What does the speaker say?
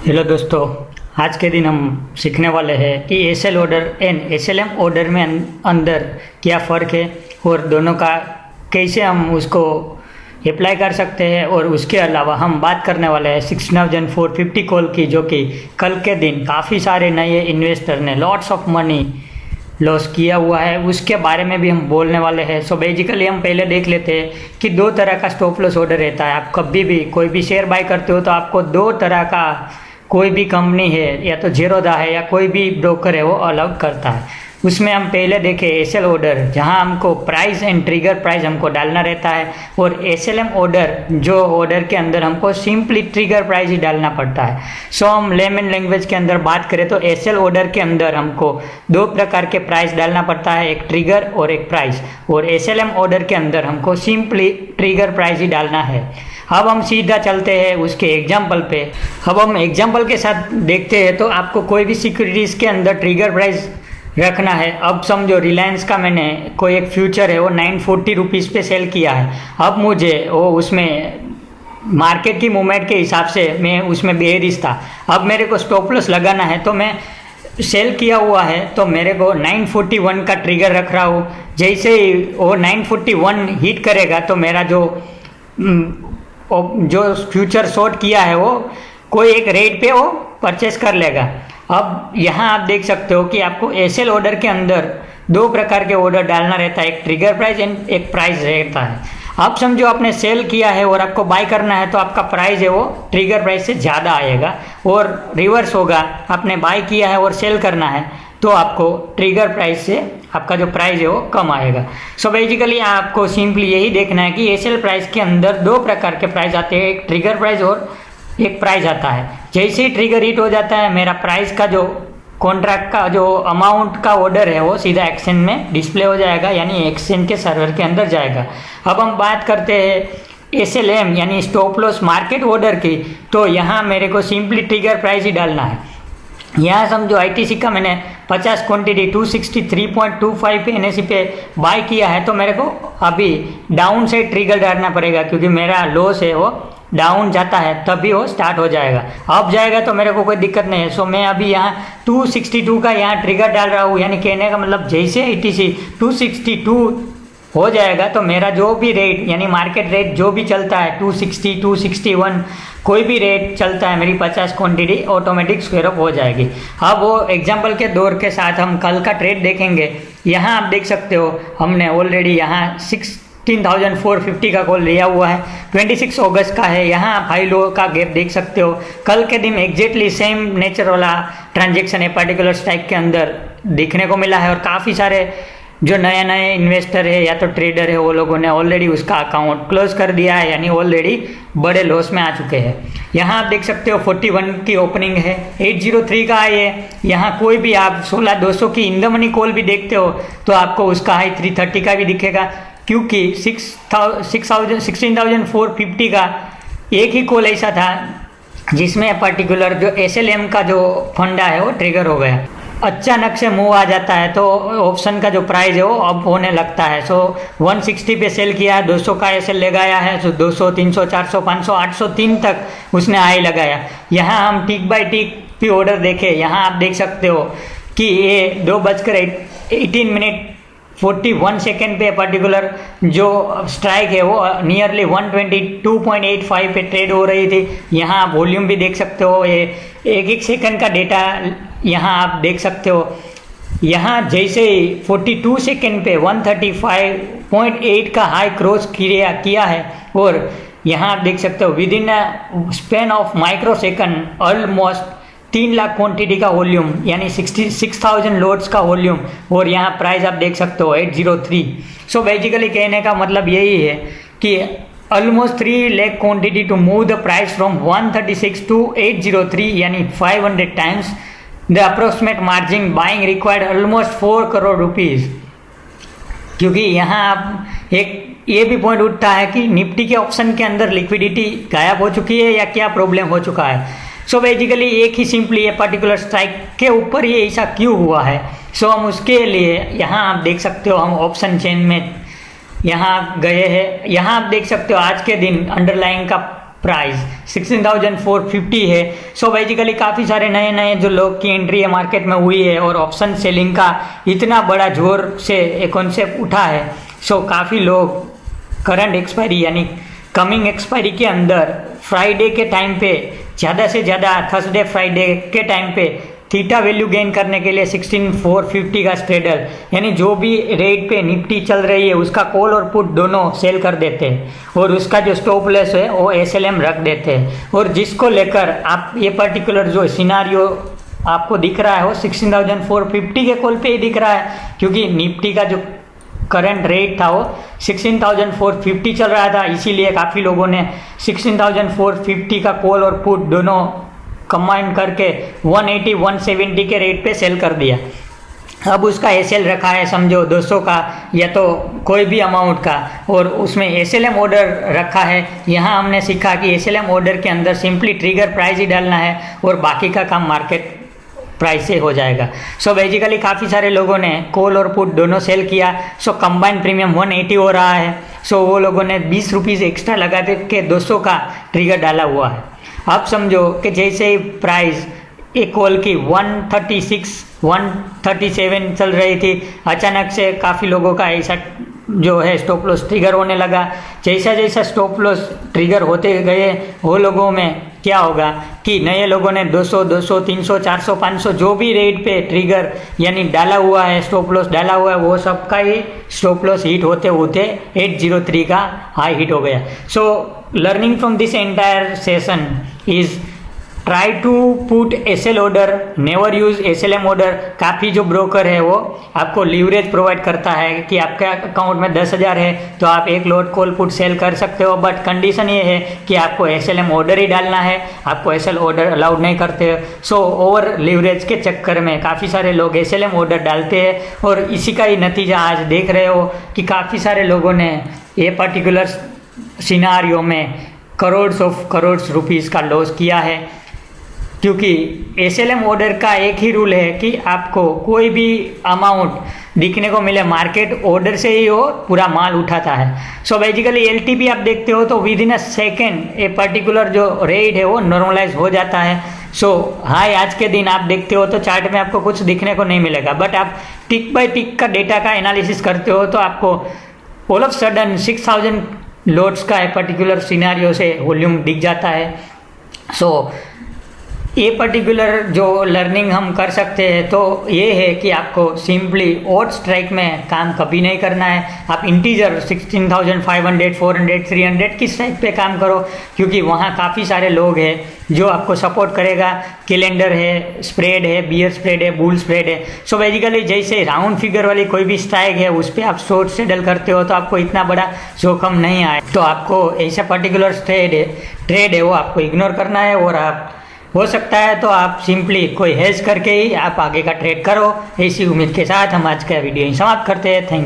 Hello दोस्तों, आज के दिन हम सीखने वाले हैं कि SL order and SLM order में अंदर क्या फ़र्क है और दोनों का कैसे हम उसको अप्लाई कर सकते हैं। और उसके अलावा हम बात करने वाले हैं 6450 कॉल की, जो कि कल के दिन काफ़ी सारे नए इन्वेस्टर ने लॉट्स ऑफ मनी लॉस किया हुआ है, उसके बारे में भी हम बोलने वाले हैं। सो बेसिकली हम पहले देख लेते हैं कि दो तरह का स्टॉप लॉस ऑर्डर रहता है। आप कभी भी कोई भी शेयर बाय करते हो तो आपको दो तरह का, कोई भी कंपनी है या तो जीरोधा है या कोई भी ब्रोकर है वो अलाउड करता है। उसमें हम पहले देखें एसएल ऑर्डर, जहां हमको प्राइस एंड ट्रिगर प्राइस हमको डालना रहता है, और एसएलएम ऑर्डर जो ऑर्डर के अंदर हमको सिंपली ट्रिगर प्राइस ही डालना पड़ता है। सो हम लेमन लैंग्वेज के अंदर बात करें तो एसएल ऑर्डर के अंदर हमको दो प्रकार के प्राइस डालना पड़ता है, एक ट्रिगर और एक प्राइस। और एसएलएम ऑर्डर के अंदर हमको सिंपली ट्रिगर प्राइस ही डालना है। अब हम सीधा चलते हैं उसके एग्जाम्पल पे। अब हम एग्जाम्पल के साथ देखते हैं तो आपको कोई भी सिक्योरिटीज़ के अंदर ट्रिगर प्राइस रखना है। अब समझो रिलायंस का मैंने कोई एक फ्यूचर है वो 940 रुपीज़ पे सेल किया है। अब मुझे वो उसमें मार्केट की मूवमेंट के हिसाब से मैं उसमें बेरिश था। अब मेरे को स्टॉप लॉस लगाना है तो मैं सेल किया हुआ है तो मेरे को 941 का ट्रिगर रख रहा हूँ। जैसे ही वो 941 हिट करेगा तो मेरा जो फ्यूचर शॉर्ट किया है वो कोई एक रेट पे वो परचेस कर लेगा। अब यहाँ आप देख सकते हो कि आपको एसएल ऑर्डर के अंदर दो प्रकार के ऑर्डर डालना रहता है, एक ट्रिगर प्राइस एंड एक प्राइस रहता है। अब समझो आपने सेल किया है और आपको बाय करना है तो आपका प्राइस है वो ट्रिगर प्राइस से ज़्यादा आएगा, और रिवर्स होगा, आपने बाय किया है और सेल करना है तो आपको ट्रिगर प्राइस से आपका जो प्राइस है वो कम आएगा। सो बेसिकली आपको सिंपली यही देखना है कि एसएल प्राइस के अंदर दो प्रकार के प्राइस आते हैं, एक ट्रिगर प्राइस और एक प्राइस आता है। जैसे ही ट्रिगर हिट हो जाता है मेरा प्राइस का जो कॉन्ट्रैक्ट का जो अमाउंट का ऑर्डर है वो सीधा एक्सचेंज में डिस्प्ले हो जाएगा, यानी एक्सचेंज के सर्वर के अंदर जाएगा। अब हम बात करते हैं एसएलएम यानी स्टॉप लॉस मार्केट ऑर्डर की, तो यहाँ मेरे को सिंपली ट्रिगर प्राइस ही डालना है। यहाँ समझो आईटीसी का मैंने 50 क्वांटिटी 263.25 पे एनएससी पे बाय किया है तो मेरे को अभी डाउन से ट्रिगर डालना पड़ेगा, क्योंकि मेरा लॉस है वो डाउन जाता है तभी वो स्टार्ट हो जाएगा। अप जाएगा तो मेरे को कोई दिक्कत नहीं है। सो मैं अभी यहाँ 262 का यहाँ ट्रिगर डाल रहा हूँ, यानी कहने का मतलब जैसे आईटीसी 262 हो जाएगा तो मेरा जो भी रेट यानी मार्केट रेट जो भी चलता है 260 261 कोई भी रेट चलता है, मेरी 50 क्वांटिटी ऑटोमेटिक स्क्वायर अप हो जाएगी। अब वो एग्जांपल के दौर के साथ हम कल का ट्रेड देखेंगे। यहाँ आप देख सकते हो हमने ऑलरेडी यहाँ 16,450 का कॉल लिया हुआ है, 26 अगस्त का है। यहाँ आप हाई लो का गैप देख सकते हो। कल के दिन एग्जैक्टली सेम नेचर वाला ट्रांजेक्शन है पर्टिकुलर स्ट्राइक के अंदर दिखने को मिला है, और काफ़ी सारे जो नए नए इन्वेस्टर है या तो ट्रेडर है वो लोगों ने ऑलरेडी उसका अकाउंट क्लोज कर दिया है, यानी ऑलरेडी बड़े लॉस में आ चुके हैं। यहाँ आप देख सकते हो 41 की ओपनिंग है, 803 का हाई है। यहाँ कोई भी आप 16,200 की इन द मनी कॉल भी देखते हो तो आपको उसका हाई 330 का भी दिखेगा, क्योंकि 16,450 का एक ही कॉल ऐसा था जिसमें पर्टिकुलर जो एसएलएम का जो फंडा है वो ट्रिगर हो गया। अचानक से मूव आ जाता है तो ऑप्शन का जो प्राइस है वो अब होने लगता है। सो 160 पे सेल किया है, 200 का एसएल लगाया है, सो 200 300 400 500 803 तक उसने हाई लगाया। यहाँ हम टिक बाय टिक भी ऑर्डर देखें, यहाँ आप देख सकते हो कि ये 2:18 41 सेकेंड पे पर्टिकुलर जो स्ट्राइक है वो नियरली 122.85 पे ट्रेड हो रही थी। यहाँ वॉल्यूम भी देख सकते हो, ये एक एक सेकंड का डेटा यहाँ आप देख सकते हो। यहाँ जैसे ही 42 सेकेंड पे 135.8 का हाई क्रॉस किया है, और यहाँ आप देख सकते हो with in span of micro second almost 3 lakh quantity का वॉल्यूम, यानी 66,000 लोड्स का वॉल्यूम, और यहाँ प्राइस आप देख सकते हो 803। सो बेसिकली कहने का मतलब यही है कि almost 3 lakh quantity to move the price from 136 to 803, यानी 500 times the approximate margin buying required almost 4 crore rupees. क्योंकि यहाँ आप एक ये भी पॉइंट उठता है कि निफ्टी के ऑप्शन के अंदर लिक्विडिटी गायब हो चुकी है या क्या प्रॉब्लम हो चुका है। सो बेसिकली एक ही सिंपली ये पर्टिकुलर स्ट्राइक के ऊपर ये ऐसा क्यों हुआ है, सो हम उसके लिए यहाँ आप देख सकते हो हम ऑप्शन चेन में यहाँ गए हैं। यहाँ आप देख सकते हो आज के दिन अंडरलाइंग का प्राइस 16,450 है। सो बेसिकली काफ़ी सारे नए नए जो लोग की एंट्री है मार्केट में हुई है और ऑप्शन सेलिंग का इतना बड़ा जोर से एक कॉन्सेप्ट उठा है। सो काफ़ी लोग करंट एक्सपायरी यानी कमिंग एक्सपायरी के अंदर फ्राइडे के टाइम पे ज़्यादा से ज़्यादा थर्सडे फ्राइडे के टाइम पे थीटा वैल्यू गेन करने के लिए 16,450 का स्ट्रेडल यानी जो भी रेट पे निफ्टी चल रही है उसका कॉल और पुट दोनों सेल कर देते हैं और उसका जो स्टॉप लॉस है वो SLM रख देते हैं। और जिसको लेकर आप ये पर्टिकुलर जो सिनारियो आपको दिख रहा है वो 16,450 के कॉल पे ही दिख रहा है, क्योंकि निफ्टी का जो करंट रेट था वो 16,450 चल रहा था, इसीलिए काफ़ी लोगों ने 16,450 का कॉल और पुट दोनों कंबाइन करके 180 170 के रेट पे सेल कर दिया। अब उसका SL रखा है समझो 200 का या तो कोई भी अमाउंट का, और उसमें SLM ऑर्डर रखा है। यहाँ हमने सीखा कि SLM ऑर्डर के अंदर सिंपली ट्रिगर प्राइस ही डालना है और बाकी का काम मार्केट प्राइस से हो जाएगा। सो बेसिकली काफ़ी सारे लोगों ने कॉल और पुट दोनों सेल किया। सो कंबाइंड प्रीमियम 180 हो रहा है। सो वो लोगों ने 20 रुपीज़ एक्स्ट्रा लगा के 200 का ट्रिगर डाला हुआ है। अब समझो कि जैसे ही प्राइस एक कॉल की 136 137 चल रही थी, अचानक से काफ़ी लोगों का ऐसा जो है स्टॉप लॉस ट्रिगर होने लगा। जैसा जैसा स्टॉप लॉस ट्रिगर होते गए वो लोगों में क्या होगा कि नए लोगों ने 200 200 300 400 500 जो भी रेट पे ट्रिगर यानी डाला हुआ है स्टॉप लॉस डाला हुआ है वो सबका ही स्टॉप लॉस हिट होते होते 803 का हाई हिट हो गया। So learning from this entire session is try to put SL order, never use SLM order. काफ़ी जो ब्रोकर है वो आपको लीवरेज प्रोवाइड करता है कि आपके अकाउंट में 10,000 है तो आप एक लॉट कॉल पुट सेल कर सकते हो, बट कंडीशन ये है कि आपको SLM ऑर्डर ही डालना है, आपको SL ऑर्डर अलाउड नहीं करते। सो ओवर लीवरेज के चक्कर में काफ़ी सारे लोग SLM ऑर्डर डालते हैं और इसी का ही नतीजा आज देख रहे हो कि काफ़ी सारे लोगों ने ये पर्टिकुलर सिनारियो में करोड़ रुपीज़ का लॉस किया है। क्योंकि SLM ऑर्डर का एक ही रूल है कि आपको कोई भी अमाउंट दिखने को मिले मार्केट ऑर्डर से ही वो पूरा माल उठाता है। सो बेसिकली LTP आप देखते हो तो with in a second a particular जो रेट है वो नॉर्मलाइज हो जाता है। सो हाई आज के दिन आप देखते हो तो चार्ट में आपको कुछ दिखने को नहीं मिलेगा, बट आप टिक बाय टिक का डेटा का एनालिसिस करते हो तो आपको ऑल ऑफ सडन 6,000 लॉट्स का एक पर्टिकुलर सिनारियो से वॉल्यूम दिख जाता है। सो ये पर्टिकुलर जो लर्निंग हम कर सकते हैं तो ये है कि आपको सिंपली ऑड स्ट्राइक में काम कभी नहीं करना है। आप इंटीजर 16,500 400 300 की स्ट्राइक पे काम करो, क्योंकि वहाँ काफ़ी सारे लोग हैं जो आपको सपोर्ट करेगा। कैलेंडर है, स्प्रेड है, बियर स्प्रेड है, बुल स्प्रेड है। सो बेसिकली जैसे राउंड फिगर वाली कोई भी स्ट्राइक है उस पर आप शॉर्ट सेटल करते हो तो आपको इतना बड़ा जोखम नहीं आए। तो आपको ऐसा पर्टिकुलर ट्रेड है वो आपको इग्नोर करना है, और आप हो सकता है तो आप सिंपली कोई हेज करके ही आप आगे का ट्रेड करो। ऐसी उम्मीद के साथ हम आज का वीडियो ही समाप्त करते हैं। Thank you.